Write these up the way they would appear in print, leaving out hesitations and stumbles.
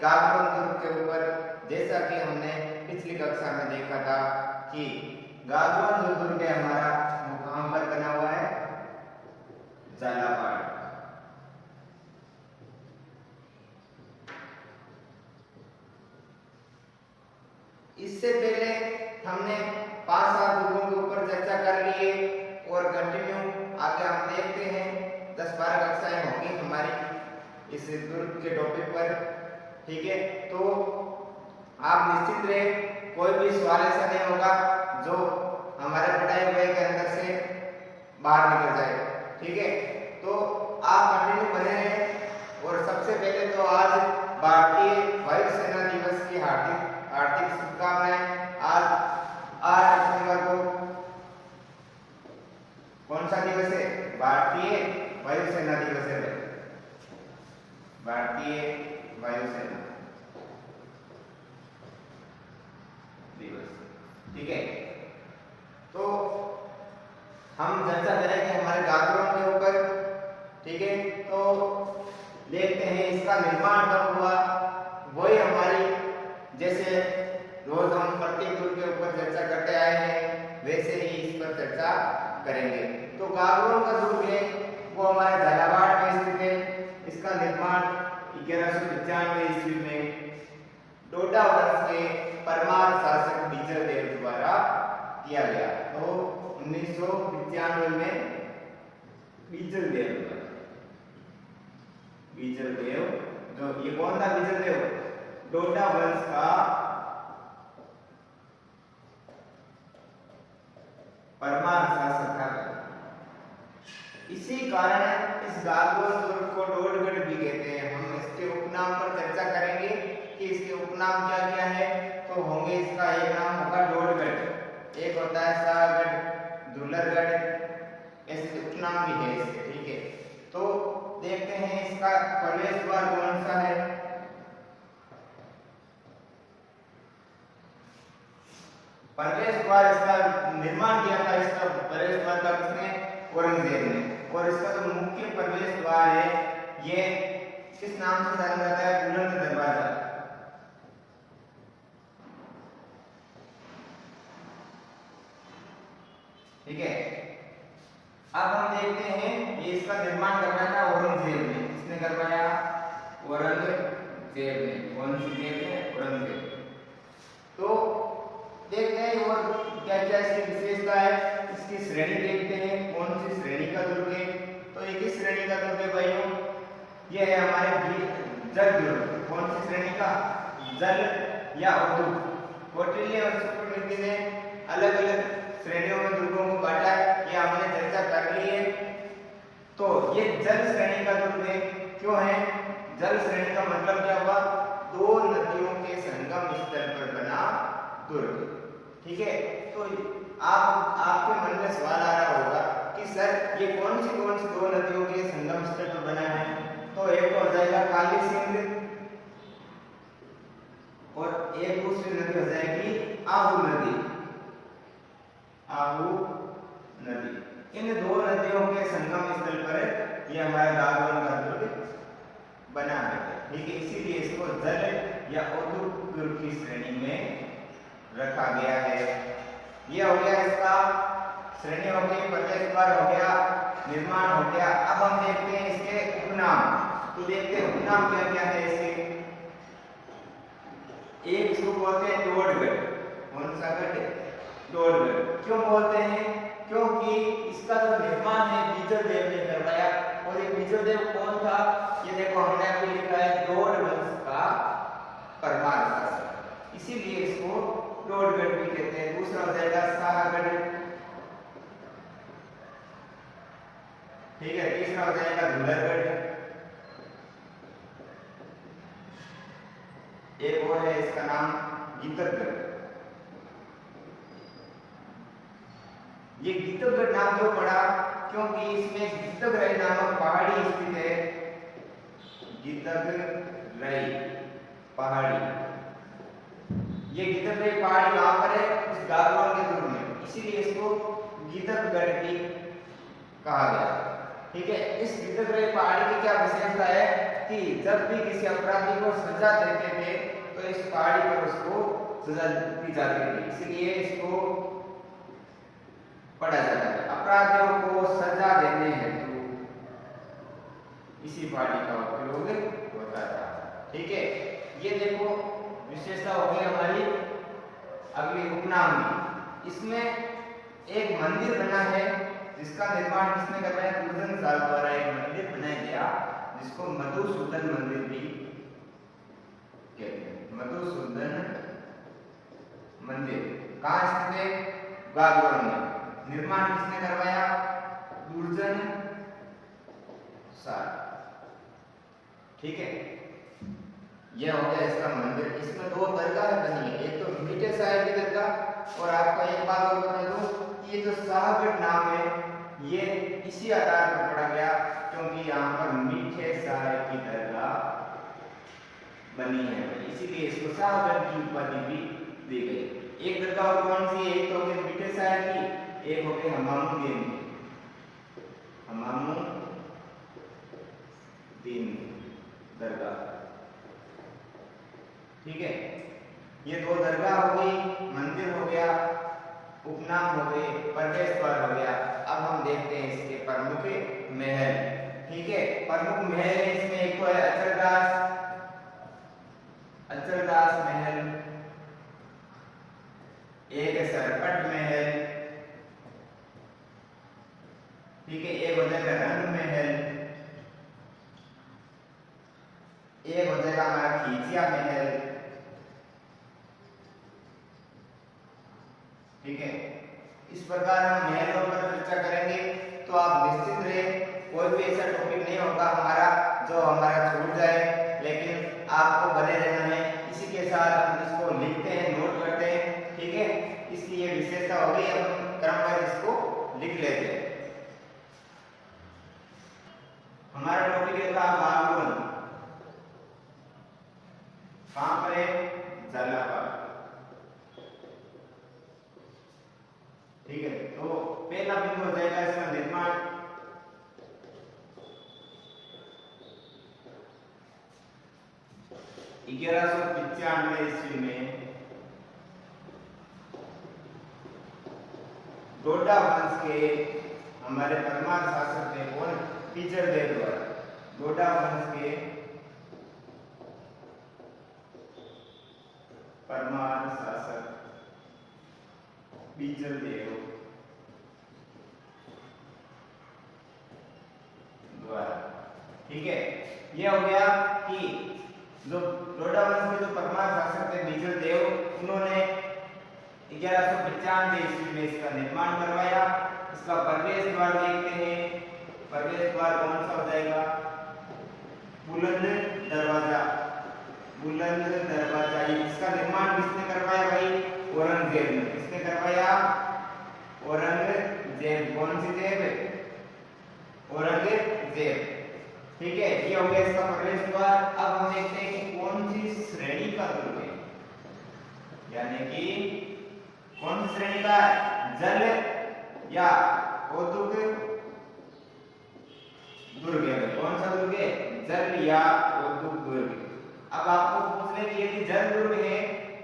गागरोन दुर्ग के ऊपर, जैसा कि हमने पिछली कक्षा में देखा था कि गागरोन जो दुर्ग है हमारा वो कहां पर बना हुआ है, झालावाड़। इससे पहले हमने 5-7 दुर्गों के ऊपर चर्चा कर ली है और कंटिन्यू आगे हम देखते हैं। 10-12 कक्षाएं होंगी हमारी इस दुर्ग के टॉपिक पर, ठीक है। तो आप निश्चित रहे, कोई भी सवाल ऐसा नहीं होगा जो हमारे पढ़ाए हुए के अंदर से बाहर निकल जाए, ठीक है। तो आप कंटिन्यू बने रहें। और सबसे पहले तो आज भारतीय वायुसेना दिवस की हार्दिक शुभकामनाएं। आज 8 दिसंबर को कौन सा दिवस है, भारतीय वायुसेना दिवस है, भारतीय वायुसेना दिवस, ठीक है। तो हम चर्चा करेंगे हमारे गागरोन के ऊपर, ठीक है। तो देखते हैं इसका निर्माण कब हुआ, वही हमारी जैसे रोज हम प्रत्येक दुर्ग के ऊपर चर्चा करते आए हैं वैसे ही इस पर चर्चा करेंगे। तो गागरोन का दुर्ग है वो हमारे झालावाड़ में स्थित है। इसका निर्माण 1195 ईस्वी में डोडा वंश के परमार शासक बीजलदेव द्वारा किया गया। तो 1995 में बीजलदेव जो ये कौन था, बीजलदेव डोडा वंश का परमार शासक था। इसी कारण इस गागरोन दुर्ग को डोडगढ़ भी कहते हैं। हम इसके उपनाम पर चर्चा करेंगे कि इसके उपनाम क्या क्या है। तो होंगे, इसका एक नाम होगा डोडगढ़, एक होता है शाहगढ़, दुलरगढ़, ऐसे उपनाम भी है इसके, ठीक है। तो देखते हैं इसका प्रवेश द्वार कौन सा है। प्रवेश द्वार, इसका निर्माण किया था, इसका प्रवेश द्वार का किसने, औरंगजेब ने। और इसका जो मुख्य प्रवेश द्वार है ये किस नाम से जाना जाता है, बुलंद दरवाजा, ठीक है। अब हम देखते हैं ये इसका निर्माण करवाया था औरंगजेब ने। किसने करवाया, औरंगजेब ने, औरंगजेब। तो देखते हैं और क्या क्या इसकी विशेषता है। इसकी श्रेणी देखते हैं, कौन सी श्रेणी का दुर्ग है। तो ये किस श्रेणी का दुर्ग है भाइयों, ये है हमारे जल दुर्ग। कौन सी श्रेणी का, जल या अवधूत। कौटिल्य और सुप्रमिति ने अलग अलग श्रेणियों में दुर्गों को बांटा है, ये हमने चर्चा कर ली है। तो ये जल श्रेणी का दुर्ग है। क्यों है जल श्रेणी का मतलब क्या हुआ, दो नदियों के संगम स्थल पर बना दुर्ग, ठीक है। तो आपके मन में सवाल आ रहा होगा कि सर ये कौन सी दो नदियों के संगम स्थल पर बना है। तो एक हो जाएगा काली सिंध और एक दूसरी नदी हो जाएगी आहू नदी। इन दो नदियों के संगम स्थल पर यह हमारा गागरोन का दुर्ग बना है, ठीक है। इसीलिए इसको जल या अवधूत दुर्ग की श्रेणी में रखा गया है। यह हो गया इसका श्रेणी हो गई, प्रवेश द्वार हो गया, निर्माण हो गया। अब हम देखते हैं इसके उपनाम। तो देखते हैं उपनाम क्या क्या है इसके। एक इसको बोलते हैं डोडगढ़। कौन सा गढ़, डोडगढ़। क्यों बोलते हैं, क्योंकि इसका जो निर्माण है बीजलदेव ने करवाया। और ये बीजलदेव कौन था, ये देखो हमने अभी लिखा है डोड वंश का परमार शासक, इसीलिए इसको डोडगढ़ भी कहते हैं। दूसरा हो जाएगा शाहगढ़, ठीक है। तीसरा हो जाएगा दुलरगढ़। एक और है, इसका नाम गीतगढ़। ये गीतगढ़ नाम क्यों पड़ा, क्योंकि इसमें गीतगढ़ नामक पहाड़ी स्थित है। गीतगढ़ पहाड़ी, ये गीतगढ़ पहाड़ी कहां पर है, इस गागरोन के दुर्ग में, इसीलिए इसको गीतगढ़ भी कहा गया, ठीक है। इस गीतगढ़ पहाड़ी की क्या विशेषता है, कि जब भी किसी अपराधी को सजा देते थे तो इस पहाड़ी पर उसको सजा दी जाती थी, इसलिए इसको पढ़ा जाता है। अपराधियों को सजा देने हेतु इसी पहाड़ी का उपयोग होता था। ठीक है, ये देखो विशेषता हो गई हमारी। अगली उपनाम की, इसमें एक मंदिर बना है जिसका निर्माण किसने करवाया? दुर्जन साल द्वारा एक मंदिर बनाया गया जिसको मधुसूदन मंदिर भी कहते हैं। मधुसूदन मंदिर कहाँ स्थित है? बागवान में। निर्माण किसने करवाया? दुर्जन साल। ठीक है, यह हो गया इसका मंदिर। इसमें दो दरगाह बनी है, एक तो मीठे साहिब की दरगाह, और आपको एक बात और बता दूं, ये जो शाहगढ़ नाम है ये इसी आधार पर पड़ा गया क्योंकि यहाँ पर मीठे साहिब की दरगाह बनी है, इसीलिए इसको शाहगढ़ की उपाधि भी दी गई। एक दरगाह और कौन सी? एक तो हो गई मीठे साहिब की, एक हो गई हमामुद्दीन दरगाह। ठीक है, ये दो दरगाह हो गई, मंदिर हो गया, उपनाम हो गए, प्रवेश द्वार हो गया। अब हम देखते हैं इसके प्रमुख महल। ठीक है, प्रमुख महल है इसमें एक तो है अचलदास महल, एक है सरपट महल, ठीक है, एक हो जाएगा रंग महल, एक हो जाएगा हमारा खींचिया महल। ठीक है, इस प्रकार हम महलों पर चर्चा करेंगे तो आप निश्चित रहे, कोई भी ऐसा टॉपिक नहीं होगा हमारा जो हमारा छूट जाए, लेकिन आपको बने रहना है। इसी के साथ हम इसको लिखते हैं, नोट करते हैं। ठीक है, इसकी ये विशेषता होगी, हम क्रमवार इसको लिख लेते हैं। हमारा टॉपिक है बागवान, कहां पर है? झालावाड़। ठीक है, तो पहला बिंदु हो जाएगा इसका निर्माण। 1195 ईस्वी में डोडा वंश के हमारे परमार शासक थे कौन? बीजल देव द्वारा। डोडा वंश के परमार शासक बीजल देव द्वारा। ठीक है, यह हो गया कि जो डोडा वंश के जो परमार शासक थे बीजल देव, उन्होंने 1195 ईस्वी में इसका निर्माण करवाया। इसका प्रवेश द्वार देखते हैं, प्रवेश द्वार कौन सा हो जाएगा? बुलंद दरवाजा। बुलंद दरवाजा, इसका निर्माण किसने करवाया भाई? औरंगजेब ने। किसने करवाया? औरंगजेब। कौन सी देव? औरंगजेब। ठीक है, ये हो गया इसका प्रवेश द्वार। अब हम देखते हैं कि कौन सी श्रेणी का दुर्ग है, यानी कि कौन सी श्रेणी का? जल या औद्योगिक दुर्ग है। कौन सा दुर्ग है? जल या औद्योगिक दुर्ग। अब आपको पूछने की यदि जल दुर्ग है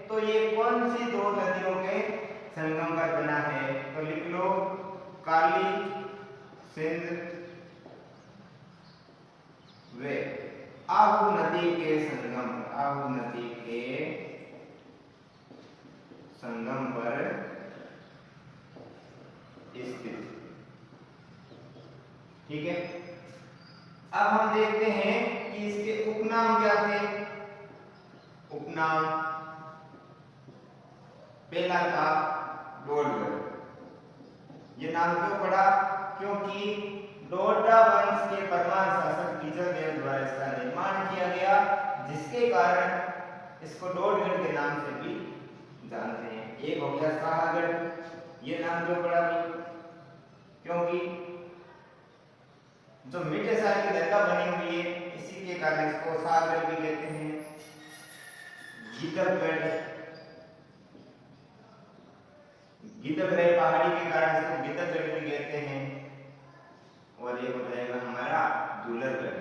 तो ये कौन सी दो नदियों के संगम पर बना है? तो लिख लो, काली सिंध वे आहू नदी के संगम, आहू नदी के संगम पर स्थित। ठीक है, अब हम देखते हैं कि इसके उपनाम क्या थे। उपनाम पहला था डोडगढ़। ये नाम क्यों पड़ा? क्योंकि डोडा वंश के परमार शासक बीजल देव द्वारा इसका निर्माण किया गया, जिसके कारण इसको डोडगढ़ के नाम से भी जानते हैं। एक हो गया शाहगढ़, ये नाम क्यों पड़ा भाई? क्योंकि जो मीठे साहिब की दरगाह बनी हुई है, इसी के कारण इसको शाहगढ़ भी कहते हैं। गीदमगढ़, गीदमगढ़ पहाड़ी के कारण इसको गीदमगढ़ भी कहते हैं। और ये हो जाएगा हमारा दुलरगढ़।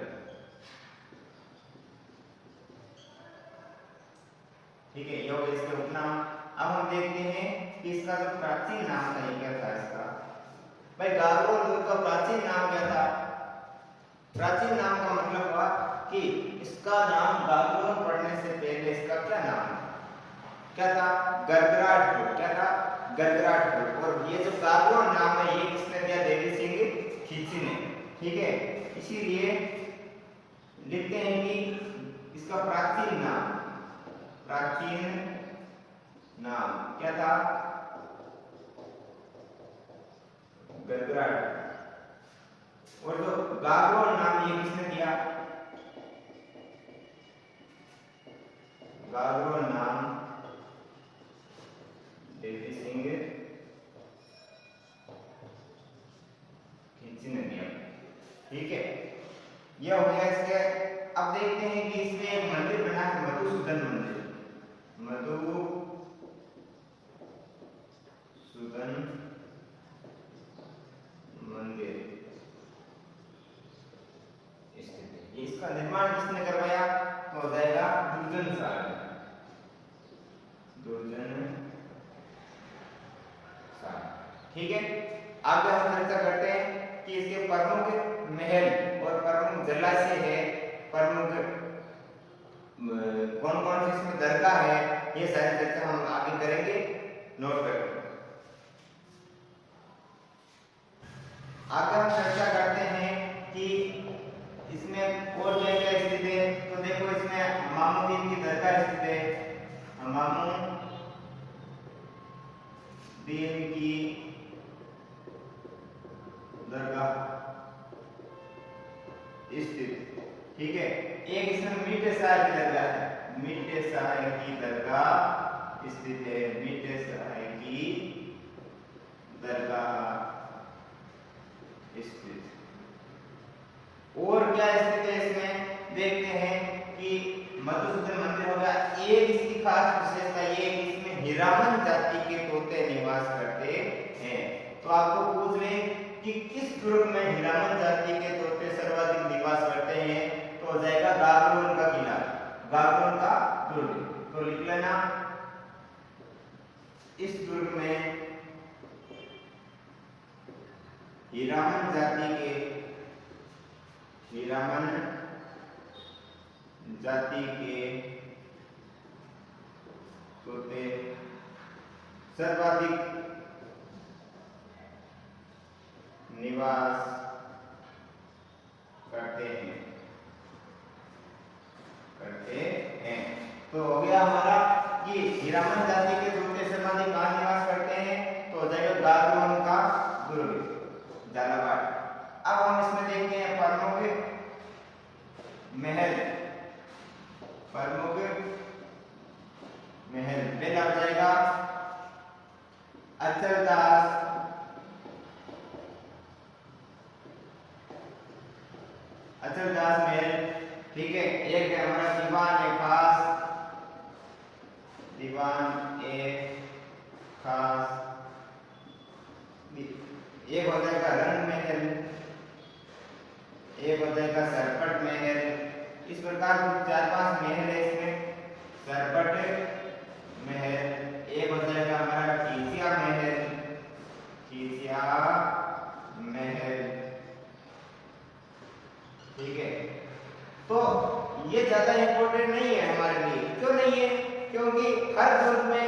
ठीक है, ये हो गया इसका उपनाम। अब हम देखते हैं कि इसका जो प्राचीन नाम था ये क्या था इसका। भाई गागरोन दुर्ग का प्राचीन नाम क्या था? प्राचीन नाम का मतलब हुआ कि इसका नाम गागरोन पढ़ने से पहले इसका क्या नाम था? क्या था? गरगराटपुर। क्या था? गरगराटपुर। और ये जो गागरोन नाम है ये किसने दिया? देवी सिंह खींची ने। ठीक है, इसीलिए लिखते हैं कि इसका प्राचीन नाम क्या था? गरगराट। और जो गागरोन नाम ये किसने दिया? गागरोन नाम देवी सिंह खींची ने दिया। ठीक है, यह हो गया इसके। अब देखते हैं कि इसमें एक मंदिर बना है, मधुसूदन मंदिर। मधुसूदन मंदिर स्थित है। इसका निर्माण किसने करवाया? तो हो जाएगा दुर्जन शाह। दुर्जन शाह। ठीक है, आगे हम चर्चा करते हैं कि इसके प्रमुख महल और प्रमुख जलाशय है, प्रमुख कौन कौन सी इसमें दरगाह है, ये सारी चर्चा हम आगे करेंगे। नोट करें। आगे हम चर्चा करते हैं कि इसमें और क्या क्या स्थित है। तो देखो इसमें मामुद्दीन की दरगाह स्थित है। मामुद्दीन की दरगाह स्थित। ठीक है, एक इसमें मीठे शाह की दरगाह है। मीठे शाह की दरगाह स्थित है। मीठे शाह की दरगाह स्थित। और क्या स्थित है इसमें? देखते हैं कि मधुसूदन मंदिर हो गया। एक इसकी खास विशेषता ये कि इसमें हिरामन जाति के तोते निवास करते हैं। तो आपको पूछ रहे कि किस दुर्ग में हिरामन जाति के तोते सर्वाधिक निवास करते हैं? तो हो जाएगा गागरोन का किला, गागरोन का दुर्ग। तो लिख लेना, इस दुर्ग में हिरामन जाति के तोते सर्वाधिक निवास करते हैं। तो हो गया हमारा कि हिरामन जाति के तोते सर्वाधिक कहाँ निवास करते हैं? तो हो जाएगा गागरोन का दुर्ग, झालावाड़। अब हम इसमें देखते हैं प्रमुख महल। पहला हो जाएगा अचलदास महल। ठीक है, एक है हमारा दीवान ए खास। एक हो जाएगा रंग महल, एक हो जाएगा सरपट महल। इस प्रकार 4-5 महल है इसमें। सरपट महल, एक हो जाएगा हमारा खीसिया महल। ठीक है, तो ये ज्यादा इंपॉर्टेंट नहीं है हमारे लिए। क्यों नहीं है? क्योंकि हर दुर्ग में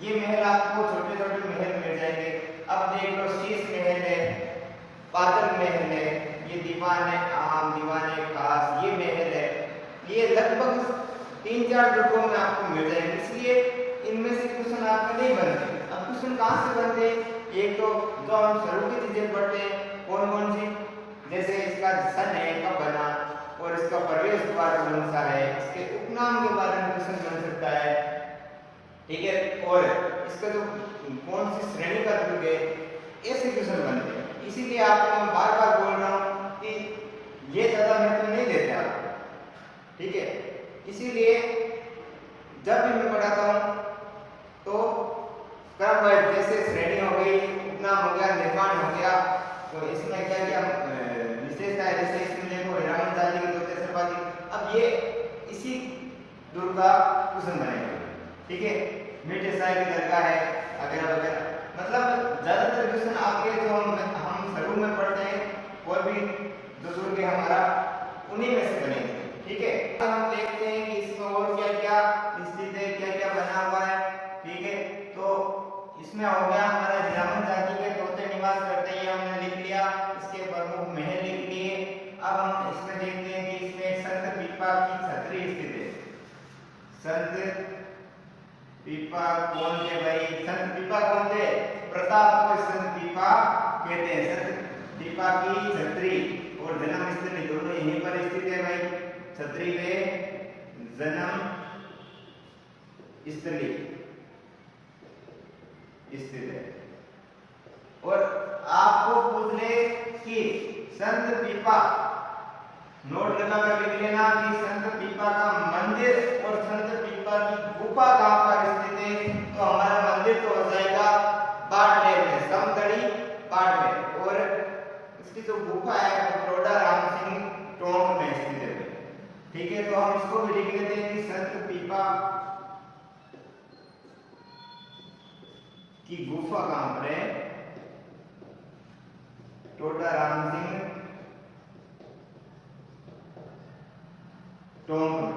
ये महल आपको छोटे छोटे महल मिल जाएंगे। अब देख लो, शीश महल है, बादल महल है, ये दीवान आम, दीवान खास, ये महल है। ये लगभग 3-4 दुर्गों में आपको मिल जाएंगे। इसलिए इनमें से क्वेश्चन आपके नहीं बनते। अब क्वेश्चन कहाँ से बनते हैं? एक तो जो हम शुरू की चीजें पढ़ते हैं, कौन कौन सी, जैसे इसका सन है कब बना, और इसका प्रवेश द्वार कौन सा है, इसके उपनाम के बारे में क्वेश्चन बन सकता है। ठीक है, और इसका जो कौन सी श्रेणी का दुर्ग है, ऐसे क्वेश्चन बनते हैं। इसीलिए आपको मैं बार बार बोल रहा हूँ कि ये ज्यादा महत्व नहीं देते आपको। ठीक है, इसीलिए जब भी मैं पढ़ाता हूँ तो क्रमवार, जैसे श्रेणी हो गई, उपनाम हो गया, निर्माण हो गया, तो इसमें क्या क्या विशेषता है। जैसे इसमें देखो हिरामन जाति के तोते सर्वाधिक। अब ये इसी दुर्ग का क्वेश्चन बनेगा। ठीक है, मीठे साय की दरगाह है वगैरह वगैरह। मतलब ज्यादातर क्वेश्चन आपके जो हम शुरू में पढ़ते हैं और भी जो दुर्ग हमारा उन्हीं में से बनेंगे। ठीक है, अब हम देखते हैं कि इसमें और क्या क्या स्थित है, क्या क्या बना हुआ है। ठीक है, तो इसमें हो गया हमारा जामन जाति के तोते निवास करते हैं, ये हमने लिख लिया। इसके प्रमुख महल लिख लिए। अब हम इसमें देखते हैं कि इसमें संत पीपा की छतरी स्थित है। संत पीपा कौन थे भाई? संत पीपा कौन थे? प्रताप को संत पीपा कहते हैं। संत पीपा की छतरी और जन्म स्थली दोनों यहीं पर स्थित है भाई। छतरी में जन्म स्थली स्थित है। और आपको पूछ ले कि संत पीपा, नोट लगाकर लिख लेना कि संत पीपा का मंदिर और संत पीपा की गुफा कहां पर स्थित है। तो हमारा मंदिर तो हो जाएगा बाड़मेर में, समतड़ी बाड़मेर, और इसकी जो गुफा है वो टोडा राम सिंह टोंक में स्थित है। ठीक है, तो हम इसको भी लिख लेते हैं कि संत पीपा की गुफा कहां पर है? टोडा राम सिंह टोंक में।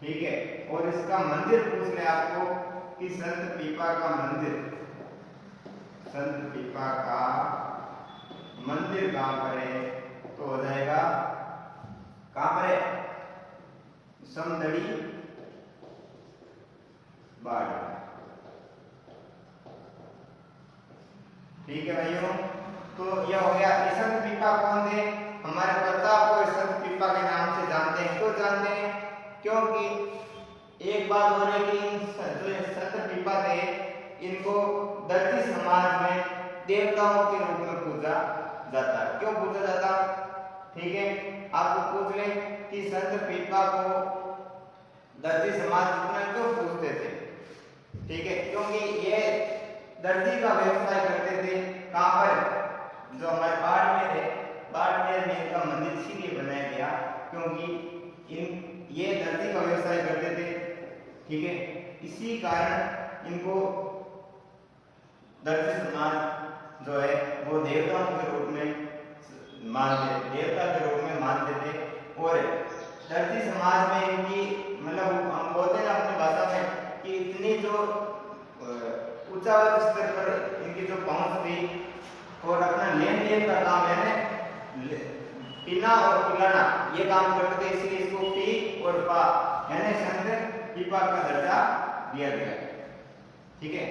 ठीक है, और इसका मंदिर पूछ ले आपको कि संत पीपा का मंदिर, संत पीपा का मंदिर कहां पर है? तो हो जाएगा कहां पर है? समदड़ी बाड़। ठीक है भाइयों, तो यह हो गया। संत पीपा कौन थे? हमारे प्रताप को संत पीपा के नाम से जानते हैं। क्यों जानते हैं? क्योंकि एक बात हो रही कि जो संत पीपा थे इनको दर्जी समाज में देवताओं के रूप में पूजा जाता है। क्यों पूजा जाता? ठीक है, आपको पूछ ले कि संत पीपा को दर्जी समाज इतना क्यों पूजते थे? ठीक है, क्योंकि ये दर्जी का व्यवसाय करते थे। कहां पर? जो हमारे बाड़मेर है, बाड़मेर में इनका मंदिर इसीलिए बनाया गया क्योंकि ये दर्जी का व्यवसाय करते थे। ठीक है, इसी कारण इनको दर्जी समाज जो है वो देवताओं के रूप में मानते, देवता के रूप में मानते थे। और दर्जी समाज में इनकी, मतलब हम बोलते हैं अपनी भाषा में कि इतनी जो उच्च स्तर पर इनकी जो पहुंच थी और अपना लेन देन का काम है पीना और पिलाना ये काम करते थे, इसलिए इसको पी और पा यानी संत पीपा का दर्जा दिया गया। ठीक है,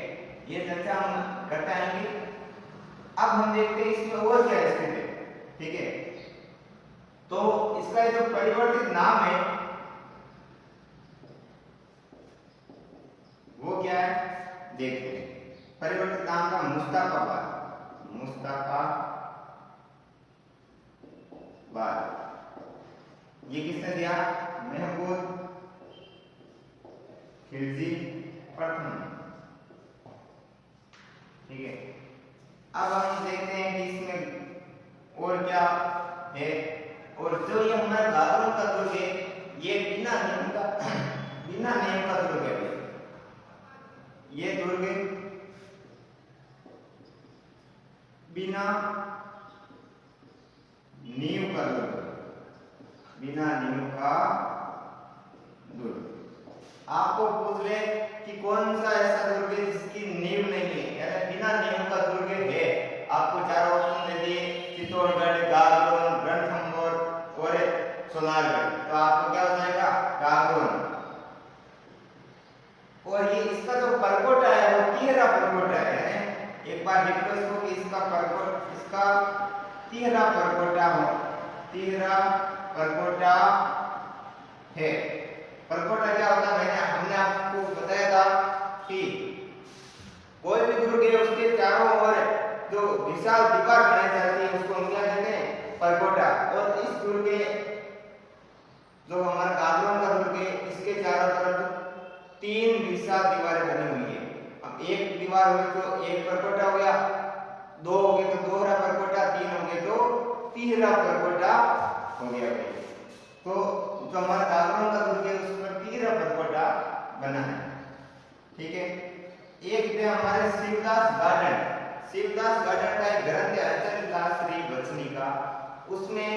ये चर्चा हम करते आएंगे। अब हम देखते हैं इसमें और क्या स्थिति है। ठीक है, तो इसका जो परिवर्तित नाम है वो क्या है देखते हैं। परिवर्तित नाम का मुस्ताफाबाद, मुस्ताफाबाद ये किसने दिया? महमूद खिलजी प्रथम। ठीक है, अब हम देखते हैं कि इसमें और क्या है। और जो ये हमारा गागरों का दुर्ग है ये बिना नियम का दुर्ग है। ये दुर्ग बिना नींव का दुर्ग, बिना नींव का दुर्ग। आपको पूछ ले कि कौन सा ऐसा दुर्ग है जिसकी नींव नहीं है, यानी बिना नींव का दुर्ग है। आपको चार ऑप्शन दे दिए, चित्तौड़गढ़, गागरोन, रणथंभौर और सोनारगढ़। तो आपको क्या हो जाएगा? गागरोन। और ये इसका जो परकोटा है वो तिहरा परकोटा है। एक बार लिख लो इसको कि इसका तिहरा परकोटा हो, तिहरा परकोटा है। परकोटा क्या होता है? हमने आपको बताया था कि कोई भी दुर्ग है उसके चारों ओर जो विशाल दीवार बनाई जाती है उसको हम क्या कहते हैं? परकोटा। और इस दुर्ग के जो हमारा गागरोन का दुर्ग है इसके चारों तरफ 3 विशाल दीवारें बनी हुई है। अब एक दीवार हुई तो एक परकोटा हो गया, 2 हो गए तो दोहरा परकोटा, 3 हो गए तो तिहरा परकोटा हो गया। तो जो हमारा गागरोन का दुर्ग है उस पर तिहरा परकोटा बना है। एक थे हमारे शिवदास गार्डन। शिवदास गार्डन का एक ग्रंथ है अचल दास श्री वचनी का, उसमें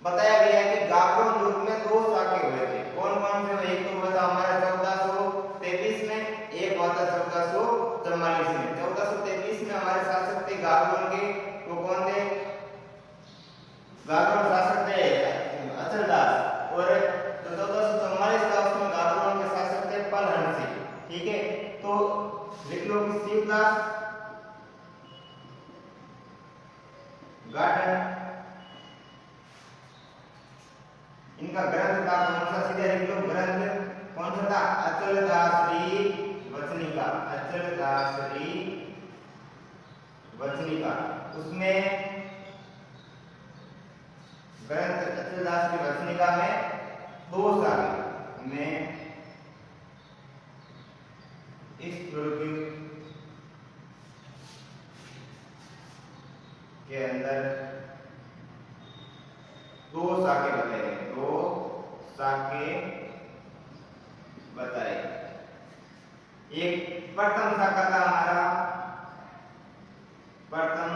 बताया गया है कि गागरोन दुर्ग में 2 शाखे हुए थे। कौन कौन से? एक तो हुआ था हमारा 1423 में, एक हुआ था 1444 में। 1423 में हमारे शासक थे गागरोन के, तो कौन थे? गागरोन शासक थे अचल दास। और जो 1444 था उसमें गागरोन के शासक थे पलहंसी। ठीक है, तो लिख लो कि शिवदास गार्डन इनका ग्रंथ था कौन सा? सीधे लिख लो ग्रंथ कौन सा था? अचल दास श्री वचनी का। अचल दास श्री वचनी का, उसमें ग्रंथ अचल दास श्री वचनी का में 2 शाखे में इस दुर्ग के अंदर 2 शाखे बताए गए। 2 शाखे बताए। एक प्रथम शाखा था हमारा, प्रथम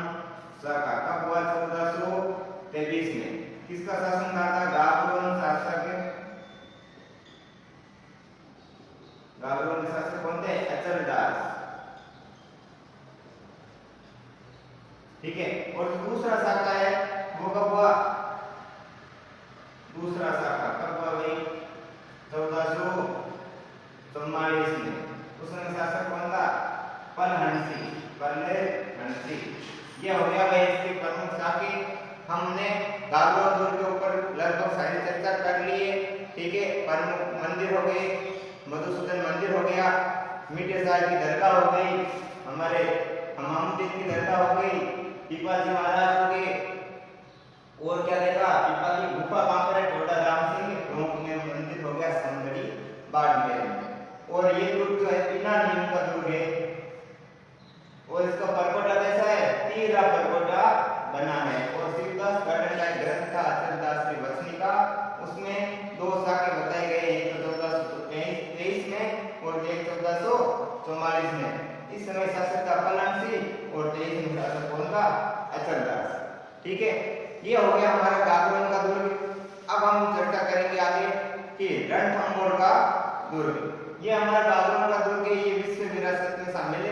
शाखा कब हुआ? 1423 में। किसका शासन था? गागरोन शासक। गागरोन शासक कौन थे? अचल दास। ठीक है, और दूसरा शाखा है वो कब हुआ? दूसरा शाखा कब हुआ भाई? 1444 में। उसमें शासक कौन था? पलहंसी। पलहंसी। ये हो गया भाई इसके प्रमुख शाखे। हमने गागरोन दुर्ग के ऊपर लगभग सारी चर्चा कर ली है। ठीक है, प्रमुख मंदिर हो गए, मधुसूदन मंदिर हो गया, मीठे साहब की दरगाह हो गई, हमारे हमामुद्दीन की दरगाह हो गई, पिपाजी महाराज हो गए, और क्या देखा? पिपा की गुफा कहां पर है? टोडा राम सिंह प्रमुख में मंदिर हो गया समगढ़ी बाड़मेर में। और ये दुर्ग जो है बिना नींव का दुर्ग है, और इसका परकोटा कैसा है? तीरा परकोटा बना है। और शिवदास गार्डन का ग्रंथ था अचल दास श्री वचनी का, उसमें 2 शाखे बताए गए, एक तो 1423 में और एक 1444 में। इस समय शासक था पलहंसी और 23 में शासक कौन था? अचल दास। ठीक है, ये हो गया हमारा गागरोन का दुर्ग। अब हम चर्चा करेंगे आगे कि रणथंभौर का दुर्ग। ये हमारा गागरोन का दुर्ग है, ये विश्व विरासत में शामिल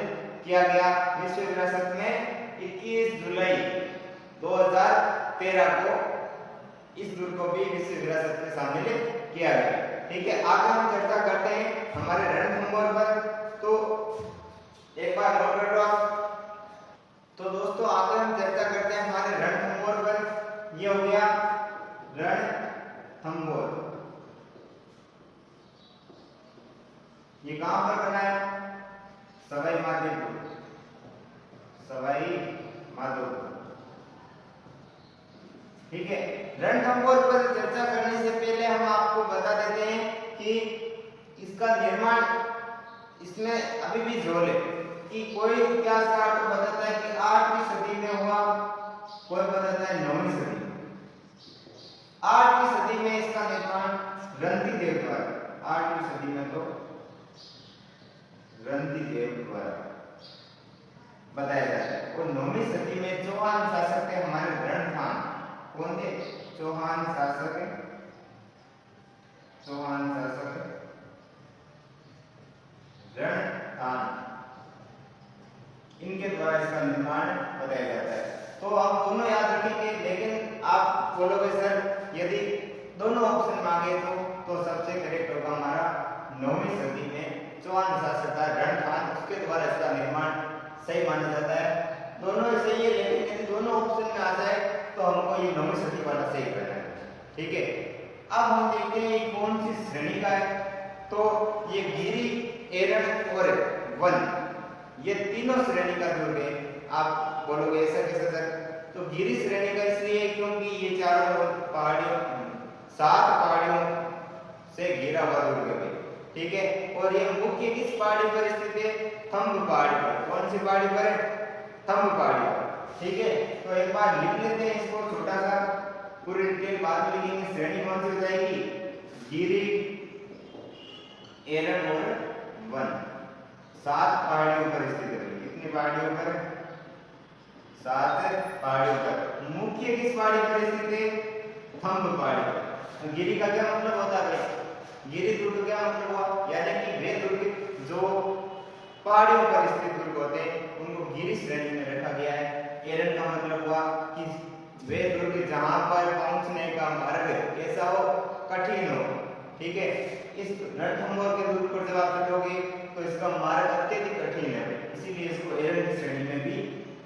किया गया। विश्व विरासत में 21 जुलाई 2013 को इस दुर्ग को भी विश्व विरासत में शामिल किया गया। ठीक है, आगे हम चर्चा करते हैं हमारे रणथंभौर पर। तो एक बार नोट कर लो। तो दोस्तों आगे हम चर्चा करते हैं हमारे रणथंभौर पर। ये हो गया रणथंभौर। ये कहां पर बना है? सवाई माधोपुर। सवाई माधोपुर। ठीक है, रणथंभौर पर चर्चा करने से पहले हम आपको बता देते हैं कि इसका निर्माण इसमें अभी भी झोल है कि कोई इतिहासकार तो बताता है कि 8वीं सदी में हुआ, कोई बताता है 9वीं सदी में। 8वीं सदी में इसका निर्माण रंतिदेव द्वारा, 8वीं सदी में तो रंतिदेव द्वारा बताया जाता है। और 9वीं सदी में चौहान शासक थे हमारे रणथान। कौन थे? चौहान शासक। चौहान शासक रणथान, इनके द्वारा इसका निर्माण बताया जाता है। तो आप दोनों याद रखेंगे, लेकिन आप बोलोगे सर यदि दोनों ऑप्शन मांगे तो सबसे करेक्ट होगा हमारा 9वीं सदी में चौहान शासक था रणथान, उसके द्वारा इसका निर्माण सही माना जाता है। दोनों सही है, लेकिन यदि दोनों ऑप्शन में आ जाए तो हमको ये 9वीं सदी वाला सही करना है। ठीक है, अब हम देखते हैं कौन सी श्रेणी का है। तो ये गिरी, एरन और वन, ये तीनों श्रेणी का दुर्ग है। आप बोलोगे ऐसा कैसे सर? तो गिरी श्रेणी का इसलिए क्योंकि ये चारों पहाड़ियों, 7 पहाड़ियों से घिरा हुआ दुर्ग है। ठीक है, और ये मुख्य किस पहाड़ी पर स्थित है? थंब पहाड़ी पर। कौन सी पहाड़ी पर है? थंब पहाड़ी पर। ठीक है, तो एक बार लिख लेते हैं इसको छोटा सा, पूरी डिटेल बाद में लिखेंगे। श्रेणी कौन सी हो जाएगी? गिरी, एरन और वन। 7 पहाड़ियों पर स्थित है। कितनी पहाड़ियों पर? 7 पहाड़ियों पर। मुख्य किस पहाड़ी पर स्थित है? थंब पहाड़ी पर। गिरि का क्या मतलब होता है? गिरि दुर्ग क्या मतलब हुआ? यानी कि वे दुर्ग जो पहाड़ियों पर स्थित दुर्ग होते हैं उनको गिरि श्रेणी में रखा गया है। एरन का मतलब हुआ कि वे दुर्ग जहां पर पहुंचने का मार्ग कैसा हो? कठिन हो। ठीक है, इस रणथंभौर के दुर्ग पर जब आप चढ़ोगे तो इसका मार्ग अत्यधिक कठिन है, इसीलिए इसको एरन की श्रेणी में भी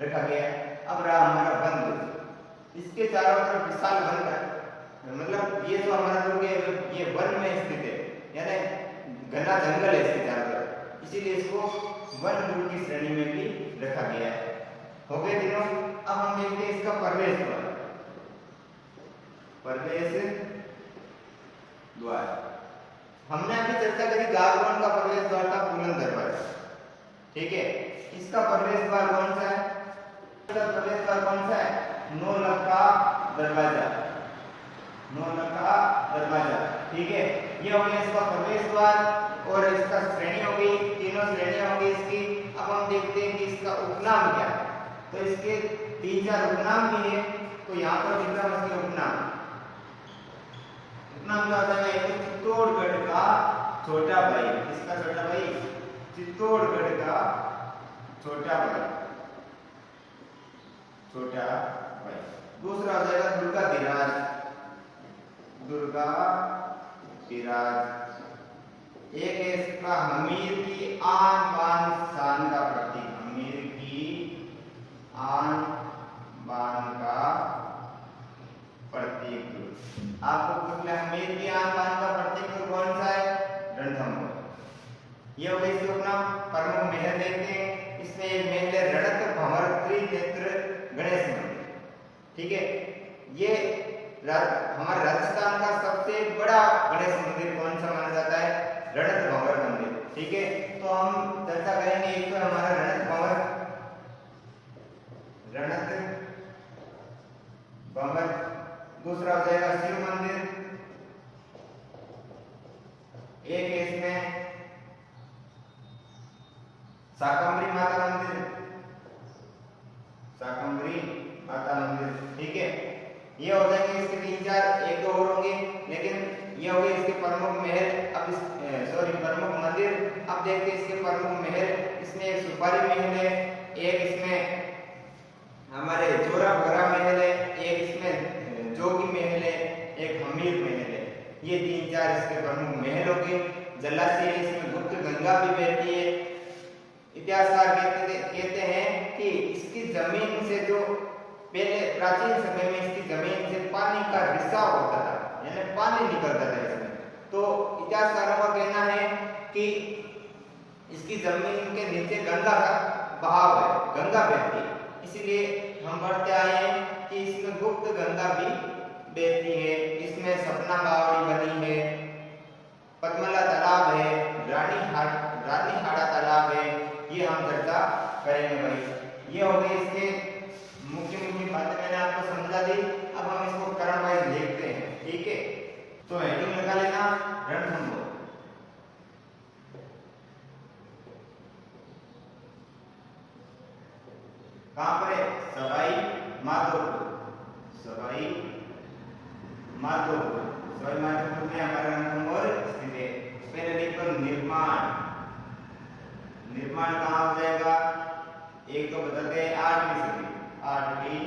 रखा गया है। अब रहा हमारा वन दुर्ग। इसके चारों तरफ विशाल वन है, मतलब ये जो हमारा दुर्ग है ये वन में स्थित है, यानी घना जंगल है इसके चारों तरफ, इसीलिए इसको वन दुर्ग की श्रेणी में भी रखा गया है। हो गए तीनों। अब हम देखते हैं इसका प्रवेश द्वार। प्रवेश द्वार हमने अभी चर्चा करी गागवन का प्रवेश द्वार था बुलंद दरवाजा। ठीक है, इसका प्रवेश द्वार कौन सा है? इसका प्रवेश द्वार कौन सा है? नौलखा दरवाजा। नौलखा दरवाजा। ठीक है, ये हो गया इसका प्रवेश द्वार और इसका श्रेणी हो गई, तीनों श्रेणियां हो गई इसकी। अब हम देखते हैं कि इसका उपनाम क्या है। तो इसके 3-4 उपनाम भी है, तो यहाँ पर दिख रहा है इसके उपनाम। उपनाम क्या होता है? एक चित्तौड़गढ़ का छोटा भाई। इसका छोटा भाई? चित्तौड़गढ़ का छोटा भाई। छोटा भाई। दूसरा हो जाएगा दुर्गा धीराज। दुर्गा धीराज। एक है इसका हमीर की आन बान शान का प्रतीक। हमीर की आन बान का प्रतीक। आपको पूछना है हमीर की आन बान का प्रतीक कौन सा है? रणथंभौर। ये हो गई इसके उपनाम। प्रमुख महल देखते हैं, इसमें एक महल है रणत भंवर त्रिनेत्र गणेश मंदिर। ठीक है, ये हमारे राजस्थान का सबसे बड़ा गणेश मंदिर कौन सा माना जाता है? रणत भंवर मंदिर। ठीक है, तो हम चर्चा करेंगे। एक तो हमारा रणत भंवर दूसरा हो जाएगा शिव मंदिर। एक है इसमें शाकंभरी माता मंदिर। शाकंभरी माता मंदिर। ठीक है, ये हो जाएंगे इसके 3-4, 1-2 और होंगे, लेकिन ये हो गए इसके प्रमुख महल। अब प्रमुख मंदिर। अब देखते हैं इसके प्रमुख महल। इसमें एक सुपारी महल है, एक इसमें हमारे जोरा भरा महल है, एक इसमें जोगी महल है, एक हमीर महल है। ये 3-4 इसके प्रमुख महल हो गए। जलाशय इसमें गुप्त गंगा भी बहती है। इतिहासकार कहते हैं कि इसकी जमीन से जो पहले प्राचीन समय में इसकी जमीन से पानी का रिसाव होता था, यानी पानी निकलता था इसमें। तो इतिहासकारों का कहना है कि इसकी जमीन के नीचे गंगा का बहाव है, गंगा बहती है, इसीलिए हम पढ़ते आए हैं कि इसमें गुप्त गंगा भी बहती है। इसमें सपना बावड़ी बनी है, पद्मला तालाब है, रानी हाड़ा तालाब है। ये हम चर्चा करेंगे भाई। ये हो गई इसके मुख्य बातें, मैंने आपको समझा दी। अब हम इसको क्रम वाइज देखते हैं। ठीक है, तो हेडिंग लगा लेना रणथंभौर। कहां पर है? सवाई माधोपुर। सवाई माधोपुर। सवाई माधोपुर में हमारा रणथंभौर स्थित है। पहले देखो निर्माण। निर्माण कहां हो जाएगा? एक तो बताते हैं 8वीं सदी। 8वीं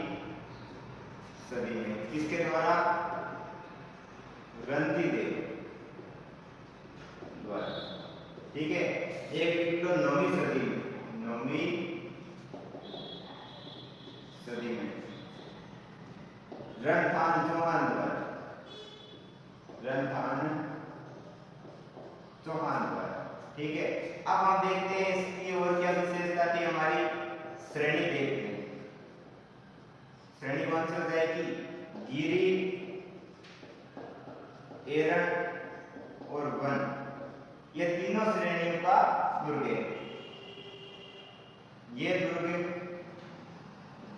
सदी में किसके द्वारा? रणतीदेव द्वारा। ठीक है, एक तो 9वीं सदी में। 9वीं सदी में रणथान चौहान द्वारा। रणथान चौहान द्वारा। ठीक है, अब हम देखते हैं इसकी और क्या विशेषता थी। हमारी श्रेणी देखते हैं। श्रेणी कौन सी हो जाएगी? गिरि, एरन और वन, ये तीनों श्रेणियों का दुर्ग है। ये दुर्ग,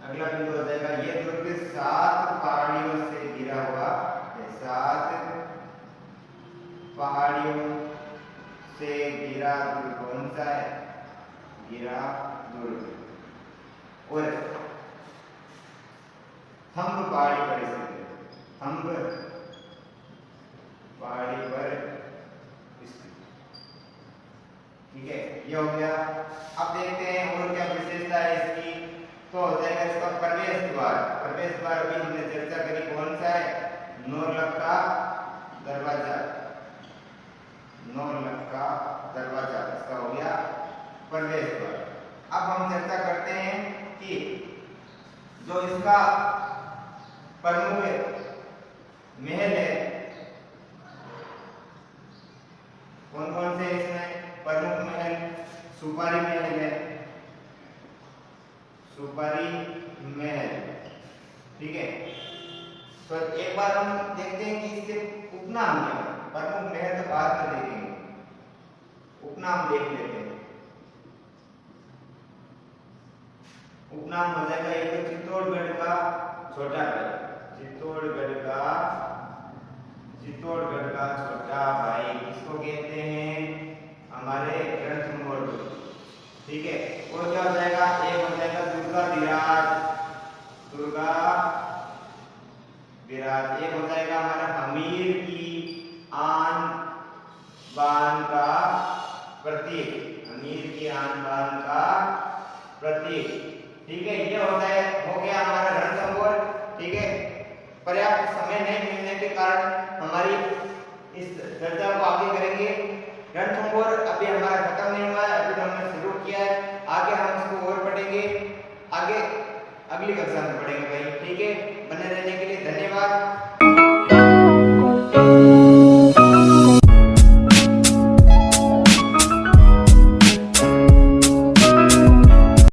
अगला बिंदु हो जाएगा, ये दुर्ग 7 पहाड़ियों से घिरा हुआ है। 7 पहाड़ियों से घिरा दुर्ग कौन सा है? गिरा दुर्ग। और थंब पहाड़ी पर स्थित है, थंब पहाड़ी पर स्थित। ठीक है, ये हो गया। अब देखते हैं और क्या विशेषता है इसकी। तो हो जाएगा इसका प्रवेश द्वार। प्रवेश द्वार अभी हमने चर्चा करी, कौन सा है, नौलखा दरवाजा। नौलखा दरवाजा इसका हो गया प्रवेश द्वार। अब हम चर्चा करते हैं कि जो इसका प्रमुख महल है, कौन कौन से इसमें प्रमुख महल, सुपारी महल है, सुपारी महल। ठीक है, तो एक बार हम देखते हैं कि इसके उपनाम क्या है। प्रमुख महल तो बाद में देखेंगे, उपनाम देख लेते हैं। उपनाम हो जाएगा एक तो चित्तौड़गढ़ का छोटा भाई, चित्तौड़गढ़ का छोटा भाई, इसको कहते हैं हमारे रणथंभौर। ठीक है, और क्या हो जाएगा, एक हो जाएगा दुर्गा विराज, दुर्गा विराज। एक हो जाएगा हमारा हमीर की आन बान का प्रतीक, हमीर की आन बान का प्रतीक। ठीक है, ये हो गया हमारा रणथंभौर। ठीक है, पर्याप्त समय नहीं मिलने के कारण हमारी इस चर्चा को आगे करेंगे। रणथंभौर अभी हमारा खत्म नहीं हुआ है, अभी तो हमने शुरू किया है, आगे हम इसको और पढ़ेंगे, आगे अगली कक्षा में पढ़ेंगे भाई। ठीक है, बने रहने के लिए धन्यवाद।